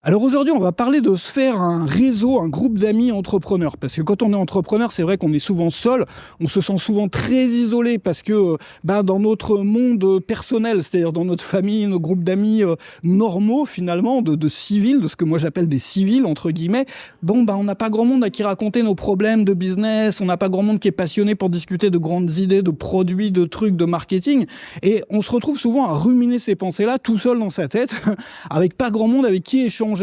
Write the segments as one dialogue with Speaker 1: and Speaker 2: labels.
Speaker 1: Alors aujourd'hui, on va parler de se faire un réseau, un groupe d'amis entrepreneurs. Parce que quand on est entrepreneur, c'est vrai qu'on est souvent seul, on se sent souvent très isolé parce que dans notre monde personnel, c'est-à-dire dans notre famille, nos groupes d'amis normaux finalement, de civils, de ce que moi j'appelle des civils entre guillemets, on n'a pas grand monde à qui raconter nos problèmes de business, on n'a pas grand monde qui est passionné pour discuter de grandes idées, de produits, de trucs, de marketing. Et on se retrouve souvent à ruminer ces pensées-là tout seul dans sa tête, avec pas grand monde avec qui échanger.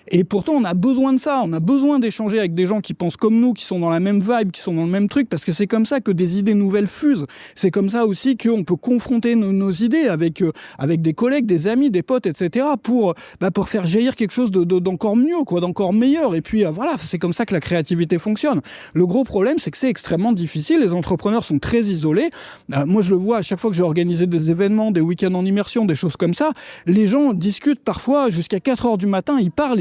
Speaker 1: Et pourtant, on a besoin de ça. On a besoin d'échanger avec des gens qui pensent comme nous, qui sont dans la même vibe, qui sont dans le même truc, parce que c'est comme ça que des idées nouvelles fusent. C'est comme ça aussi qu'on peut confronter nos idées avec des collègues, des amis, des potes, etc. pour faire jaillir quelque chose d'encore mieux, quoi, d'encore meilleur. Et puis voilà, c'est comme ça que la créativité fonctionne. Le gros problème, c'est que c'est extrêmement difficile. Les entrepreneurs sont très isolés. Moi, je le vois à chaque fois que j'ai organisé des événements, des week-ends en immersion, des choses comme ça. Les gens discutent parfois jusqu'à 4 heures du matin. Ils parlent.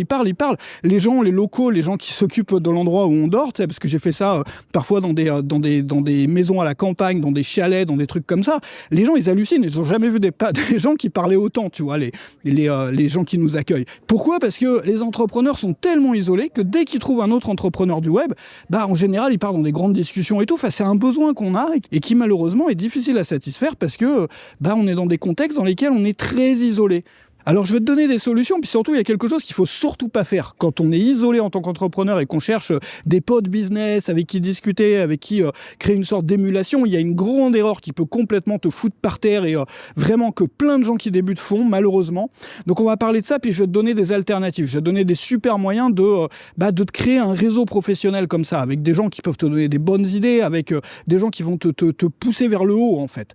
Speaker 1: Les gens, les locaux, les gens qui s'occupent de l'endroit où on dort, parce que j'ai fait ça parfois dans des maisons à la campagne, dans des chalets, dans des trucs comme ça. Les gens, ils hallucinent. Ils n'ont jamais vu des gens qui parlaient autant, tu vois, les gens qui nous accueillent. Pourquoi ? Parce que les entrepreneurs sont tellement isolés que dès qu'ils trouvent un autre entrepreneur du web, en général, ils partent dans des grandes discussions et tout. Enfin, c'est un besoin qu'on a et qui malheureusement est difficile à satisfaire parce que on est dans des contextes dans lesquels on est très isolé. Alors je vais te donner des solutions, puis surtout il y a quelque chose qu'il faut surtout pas faire quand on est isolé en tant qu'entrepreneur et qu'on cherche des potes business avec qui discuter, avec qui créer une sorte d'émulation. Il y a une grande erreur qui peut complètement te foutre par terre et vraiment que plein de gens qui débutent font malheureusement. Donc on va parler de ça, puis je vais te donner des alternatives, je vais te donner des super moyens de te créer un réseau professionnel comme ça, avec des gens qui peuvent te donner des bonnes idées, avec des gens qui vont te pousser vers le haut en fait.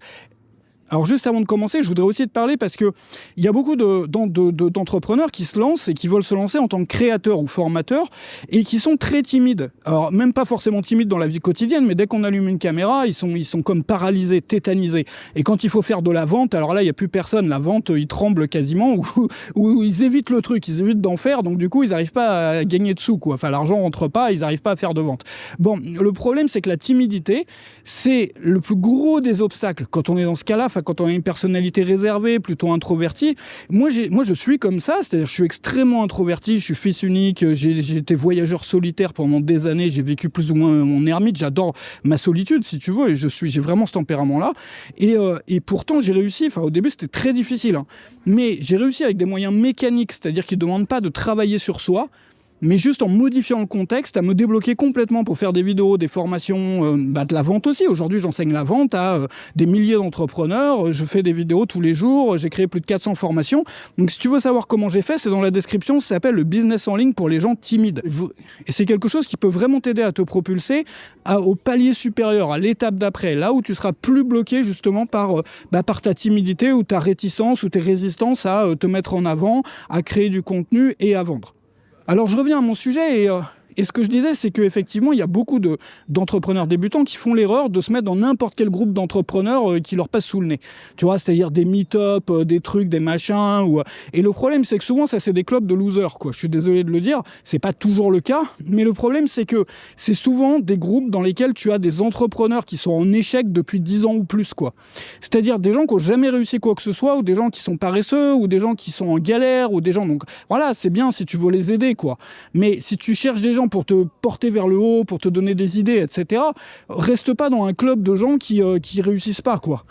Speaker 1: Alors juste avant de commencer, je voudrais aussi te parler parce que il y a beaucoup d'entrepreneurs qui se lancent et qui veulent se lancer en tant que créateurs ou formateurs et qui sont très timides. Alors même pas forcément timides dans la vie quotidienne, mais dès qu'on allume une caméra, ils sont comme paralysés, tétanisés. Et quand il faut faire de la vente, alors là il y a plus personne. La vente, ils tremblent quasiment ou ils évitent le truc, ils évitent d'en faire. Donc du coup ils n'arrivent pas à gagner de sous, quoi. Enfin l'argent rentre pas, ils n'arrivent pas à faire de vente. Bon, le problème c'est que la timidité, c'est le plus gros des obstacles quand on est dans ce cas-là. Quand on a une personnalité réservée, plutôt introvertie, moi je suis comme ça, c'est-à-dire je suis extrêmement introverti, je suis fils unique, j'ai été voyageur solitaire pendant des années, j'ai vécu plus ou moins mon ermite, j'adore ma solitude si tu veux, et j'ai vraiment ce tempérament-là, et pourtant j'ai réussi, au début c'était très difficile, mais j'ai réussi avec des moyens mécaniques, c'est-à-dire qui ne demandent pas de travailler sur soi, mais juste en modifiant le contexte, à me débloquer complètement pour faire des vidéos, des formations, de la vente aussi. Aujourd'hui, j'enseigne la vente à des milliers d'entrepreneurs. Je fais des vidéos tous les jours. J'ai créé plus de 400 formations. Donc, si tu veux savoir comment j'ai fait, c'est dans la description. Ça s'appelle le business en ligne pour les gens timides. Et c'est quelque chose qui peut vraiment t'aider à te propulser au palier supérieur, à l'étape d'après. Là où tu seras plus bloqué justement par ta timidité ou ta réticence ou tes résistances à te mettre en avant, à créer du contenu et à vendre. Alors je reviens à mon sujet et ce que je disais, c'est qu'effectivement, il y a beaucoup d'entrepreneurs débutants qui font l'erreur de se mettre dans n'importe quel groupe d'entrepreneurs qui leur passe sous le nez. Tu vois, c'est-à-dire des meet-up, des trucs, des machins. Et le problème, c'est que souvent, ça, c'est des clubs de losers, quoi. Je suis désolé de le dire, c'est pas toujours le cas. Mais le problème, c'est que c'est souvent des groupes dans lesquels tu as des entrepreneurs qui sont en échec depuis 10 ans ou plus, quoi. C'est-à-dire des gens qui n'ont jamais réussi quoi que ce soit, ou des gens qui sont paresseux, ou des gens qui sont en galère, ou des gens... Donc voilà, c'est bien si tu veux les aider, quoi. Mais si tu cherches des gens pour te porter vers le haut, pour te donner des idées, etc. Reste pas dans un club de gens qui réussissent pas, quoi.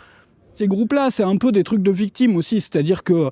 Speaker 1: Ces groupes-là, c'est un peu des trucs de victimes aussi, c'est-à-dire que,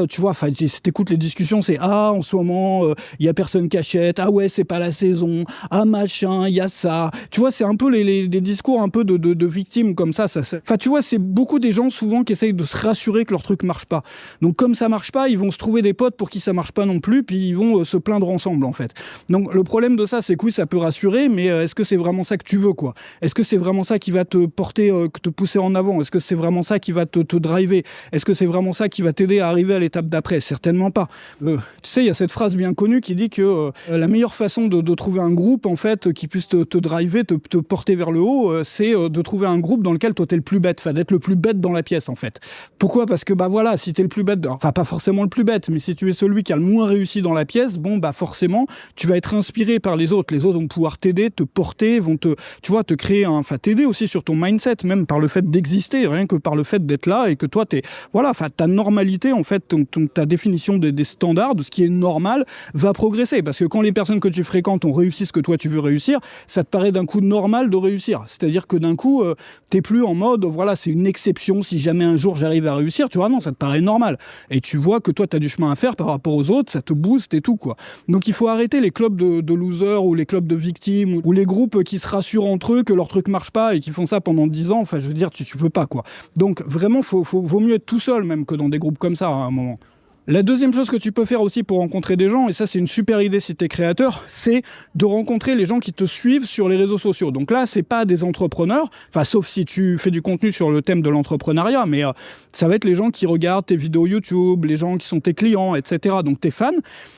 Speaker 1: tu vois, si t'écoutes les discussions, c'est, en ce moment, il y a personne qui achète, ouais, c'est pas la saison, machin, il y a ça. Tu vois, c'est un peu des discours un peu de victimes comme ça. Enfin, tu vois, c'est beaucoup des gens souvent qui essayent de se rassurer que leur truc marche pas. Donc, comme ça marche pas, ils vont se trouver des potes pour qui ça marche pas non plus, puis ils vont se plaindre ensemble, en fait. Donc, le problème de ça, c'est que oui, ça peut rassurer, mais est-ce que c'est vraiment ça que tu veux, quoi ? Est-ce que c'est vraiment ça qui va te porter, te pousser en avant ? Est-ce que c'est vraiment ça qui va te driver? Est-ce que c'est vraiment ça qui va t'aider à arriver à l'étape d'après? Certainement pas. Tu sais, il y a cette phrase bien connue qui dit que la meilleure façon de trouver un groupe en fait qui puisse te driver, te porter vers le haut, c'est de trouver un groupe dans lequel toi t'es le plus bête, d'être le plus bête dans la pièce en fait. Pourquoi? Parce que voilà, si t'es le plus bête, enfin pas forcément le plus bête, mais si tu es celui qui a le moins réussi dans la pièce, forcément tu vas être inspiré par les autres. Les autres vont pouvoir t'aider, te porter, vont te créer t'aider aussi sur ton mindset, même par le fait d'exister, rien que que par le fait d'être là et que toi, voilà, ta normalité, en fait, ta définition des standards, de ce qui est normal, va progresser. Parce que quand les personnes que tu fréquentes ont réussi ce que toi tu veux réussir, ça te paraît d'un coup normal de réussir. C'est-à-dire que d'un coup, t'es plus en mode, voilà, c'est une exception si jamais un jour j'arrive à réussir. Tu vois, non, ça te paraît normal. Et tu vois que toi, t'as du chemin à faire par rapport aux autres, ça te booste et tout, quoi. Donc il faut arrêter les clubs de losers ou les clubs de victimes ou les groupes qui se rassurent entre eux que leur truc marche pas et qui font ça pendant 10 ans. Enfin, je veux dire, tu peux pas, quoi. Donc vraiment, vaut mieux être tout seul même que dans des groupes comme ça à un moment. La deuxième chose que tu peux faire aussi pour rencontrer des gens, et ça c'est une super idée si tu es créateur, c'est de rencontrer les gens qui te suivent sur les réseaux sociaux. Donc là, c'est pas des entrepreneurs, enfin sauf si tu fais du contenu sur le thème de l'entrepreneuriat, mais ça va être les gens qui regardent tes vidéos YouTube, les gens qui sont tes clients, etc. Donc tes fans.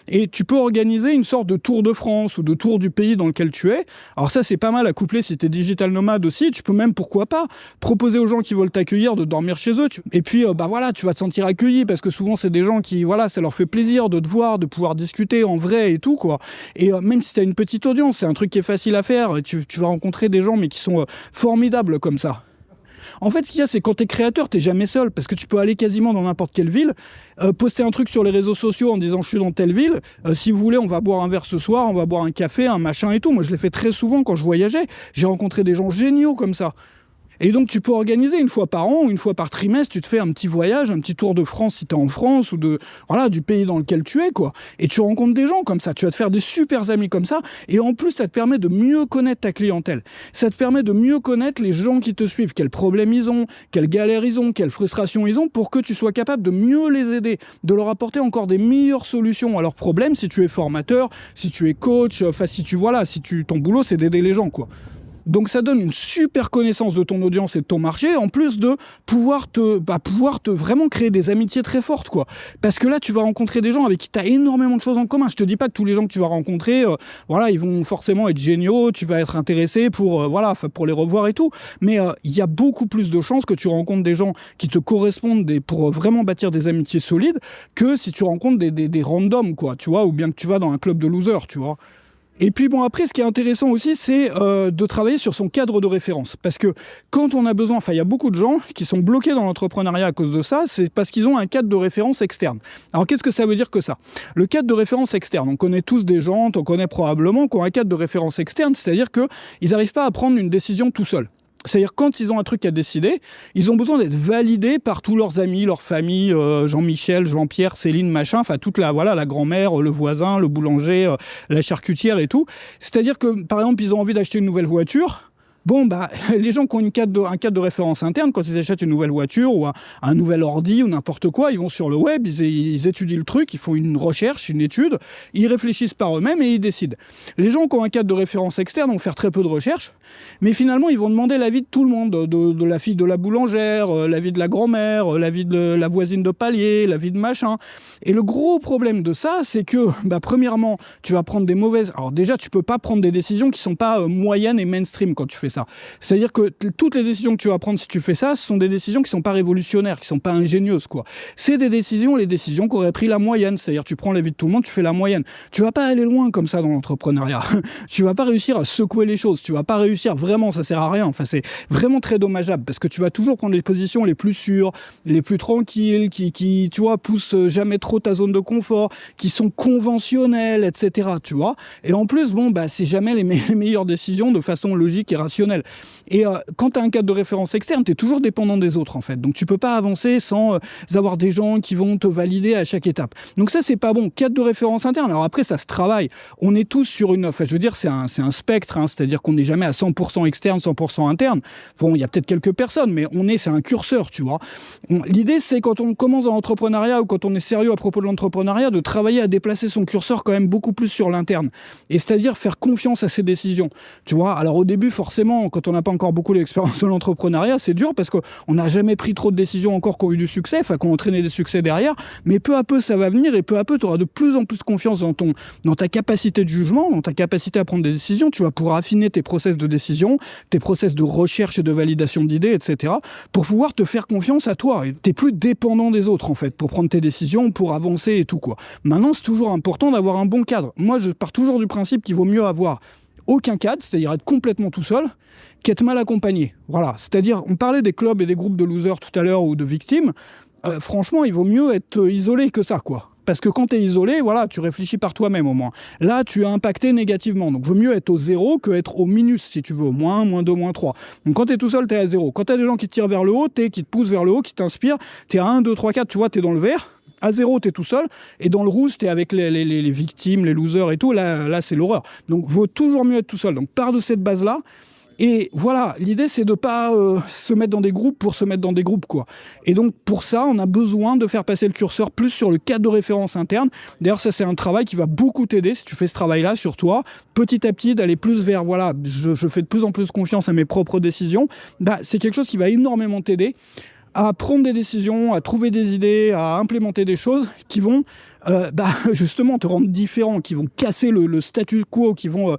Speaker 1: Et tu peux organiser une sorte de tour de France ou de tour du pays dans lequel tu es. Alors ça, c'est pas mal à coupler si tu es digital nomade aussi. Tu peux même, pourquoi pas, proposer aux gens qui veulent t'accueillir de dormir chez eux. Et puis, voilà, tu vas te sentir accueilli parce que souvent, c'est des gens qui, voilà, ça leur fait plaisir de te voir, de pouvoir discuter en vrai et tout, quoi. Et même si tu as une petite audience, c'est un truc qui est facile à faire. Tu vas rencontrer des gens, mais qui sont formidables comme ça. En fait, ce qu'il y a, c'est quand t'es créateur, t'es jamais seul, parce que tu peux aller quasiment dans n'importe quelle ville, poster un truc sur les réseaux sociaux en disant je suis dans telle ville, si vous voulez, on va boire un verre ce soir, on va boire un café, un machin et tout. Moi, je l'ai fait très souvent quand je voyageais. J'ai rencontré des gens géniaux comme ça. Et donc, tu peux organiser une fois par an ou une fois par trimestre, tu te fais un petit voyage, un petit tour de France si t'es en France ou voilà, du pays dans lequel tu es, quoi. Et tu rencontres des gens comme ça, tu vas te faire des super amis comme ça. Et en plus, ça te permet de mieux connaître ta clientèle. Ça te permet de mieux connaître les gens qui te suivent, quels problèmes ils ont, quelles galères ils ont, quelles frustrations ils ont, pour que tu sois capable de mieux les aider, de leur apporter encore des meilleures solutions à leurs problèmes si tu es formateur, si tu es coach, enfin ton boulot c'est d'aider les gens, quoi. Donc ça donne une super connaissance de ton audience et de ton marché, en plus de pouvoir te vraiment créer des amitiés très fortes, quoi. Parce que là, tu vas rencontrer des gens avec qui tu as énormément de choses en commun. Je te dis pas que tous les gens que tu vas rencontrer, voilà, ils vont forcément être géniaux, tu vas être intéressé pour les revoir et tout. Mais il y a beaucoup plus de chances que tu rencontres des gens qui te correspondent pour vraiment bâtir des amitiés solides que si tu rencontres des randoms, quoi, tu vois, ou bien que tu vas dans un club de losers, tu vois. Et puis bon, après, ce qui est intéressant aussi, c'est de travailler sur son cadre de référence. Parce que quand on a besoin, il y a beaucoup de gens qui sont bloqués dans l'entrepreneuriat à cause de ça, c'est parce qu'ils ont un cadre de référence externe. Alors qu'est-ce que ça veut dire que ça? Le cadre de référence externe, on connaît tous des gens, on connaît probablement, qui ont un cadre de référence externe, c'est-à-dire qu'ils n'arrivent pas à prendre une décision tout seuls. C'est-à-dire quand ils ont un truc à décider, ils ont besoin d'être validés par tous leurs amis, leur famille, Jean-Michel, Jean-Pierre, Céline, machin, enfin toute la grand-mère, le voisin, le boulanger, la charcutière et tout. C'est-à-dire que par exemple, ils ont envie d'acheter une nouvelle voiture. Bon, les gens qui ont un cadre de référence interne, quand ils achètent une nouvelle voiture ou un nouvel ordi ou n'importe quoi, ils vont sur le web, ils étudient le truc, ils font une recherche, une étude, ils réfléchissent par eux-mêmes et ils décident. Les gens qui ont un cadre de référence externe vont faire très peu de recherches, mais finalement, ils vont demander l'avis de tout le monde, de la fille de la boulangère, l'avis de la grand-mère, l'avis de la voisine de palier, l'avis de machin. Et le gros problème de ça, c'est que, premièrement, tu vas prendre des mauvaises... Alors déjà, tu peux pas prendre des décisions qui sont pas moyennes et mainstream quand tu fais ça. C'est-à-dire que toutes les décisions que tu vas prendre si tu fais ça, ce sont des décisions qui sont pas révolutionnaires, qui sont pas ingénieuses, quoi. C'est les décisions qu'aurait pris la moyenne. C'est-à-dire tu prends l'avis de tout le monde, tu fais la moyenne. Tu vas pas aller loin comme ça dans l'entrepreneuriat. Tu vas pas réussir à secouer les choses. Tu vas pas réussir vraiment, ça sert à rien. Enfin, c'est vraiment très dommageable parce que tu vas toujours prendre les positions les plus sûres, les plus tranquilles, qui tu vois, poussent jamais trop ta zone de confort, qui sont conventionnelles, etc. Tu vois. Et en plus, c'est jamais les meilleures décisions de façon logique et rationnelle. Et quand tu as un cadre de référence externe, tu es toujours dépendant des autres, en fait. Donc, tu peux pas avancer sans avoir des gens qui vont te valider à chaque étape. Donc, ça, c'est pas bon. Cadre de référence interne. Alors après, ça se travaille. On est tous sur c'est un spectre, hein, c'est-à-dire qu'on n'est jamais à 100% externe, 100% interne. Bon, il y a peut-être quelques personnes, mais c'est un curseur, tu vois. L'idée, c'est quand on commence dans l'entrepreneuriat ou quand on est sérieux à propos de l'entrepreneuriat, de travailler à déplacer son curseur quand même beaucoup plus sur l'interne. Et c'est-à-dire faire confiance à ses décisions. Tu vois, alors au début, forcément, quand on n'a pas encore beaucoup d'expérience de l'entrepreneuriat, c'est dur parce qu'on n'a jamais pris trop de décisions encore qui ont eu du succès, qui ont entraîné des succès derrière, mais peu à peu ça va venir et peu à peu tu auras de plus en plus confiance dans ta capacité de jugement, dans ta capacité à prendre des décisions. Tu vas pouvoir affiner tes process de décision, tes process de recherche et de validation d'idées, etc. pour pouvoir te faire confiance à toi. Tu n'es plus dépendant des autres en fait pour prendre tes décisions, pour avancer et tout, quoi. Maintenant, c'est toujours important d'avoir un bon cadre. Moi, je pars toujours du principe qu'il vaut mieux avoir aucun cadre, c'est-à-dire être complètement tout seul, qui est mal accompagné. Voilà, c'est-à-dire, on parlait des clubs et des groupes de losers tout à l'heure ou de victimes. Franchement, il vaut mieux être isolé que ça, quoi. Parce que quand tu es isolé, voilà, tu réfléchis par toi-même au moins. Là, tu es impacté négativement. Donc, il vaut mieux être au zéro que être au minus, si tu veux, au moins 1, moins 2, moins 3. Donc, quand tu es tout seul, tu es à zéro. Quand tu as des gens qui te tirent vers le haut, qui te poussent vers le haut, qui t'inspirent, tu es à 1, 2, 3, 4, tu vois, tu es dans le vert. À zéro, tu es tout seul. Et dans le rouge, tu es avec les victimes, les losers et tout. Là c'est l'horreur. Donc, il vaut toujours mieux être tout seul. Donc, pars de cette base-là. Et voilà, l'idée, c'est de ne pas se mettre dans des groupes pour se mettre dans des groupes, quoi. Et donc, pour ça, on a besoin de faire passer le curseur plus sur le cadre de référence interne. D'ailleurs, ça, c'est un travail qui va beaucoup t'aider, si tu fais ce travail-là sur toi, petit à petit, d'aller plus vers, voilà, je fais de plus en plus confiance à mes propres décisions. C'est quelque chose qui va énormément t'aider à prendre des décisions, à trouver des idées, à implémenter des choses qui vont justement te rendre différent, qui vont casser le statu quo, qui vont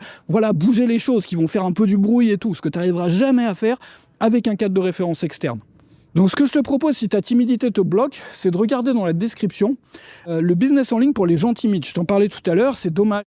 Speaker 1: bouger les choses, qui vont faire un peu du bruit et tout, ce que tu n'arriveras jamais à faire avec un cadre de référence externe. Donc ce que je te propose, si ta timidité te bloque, c'est de regarder dans la description le business en ligne pour les gens timides. Je t'en parlais tout à l'heure, c'est dommage.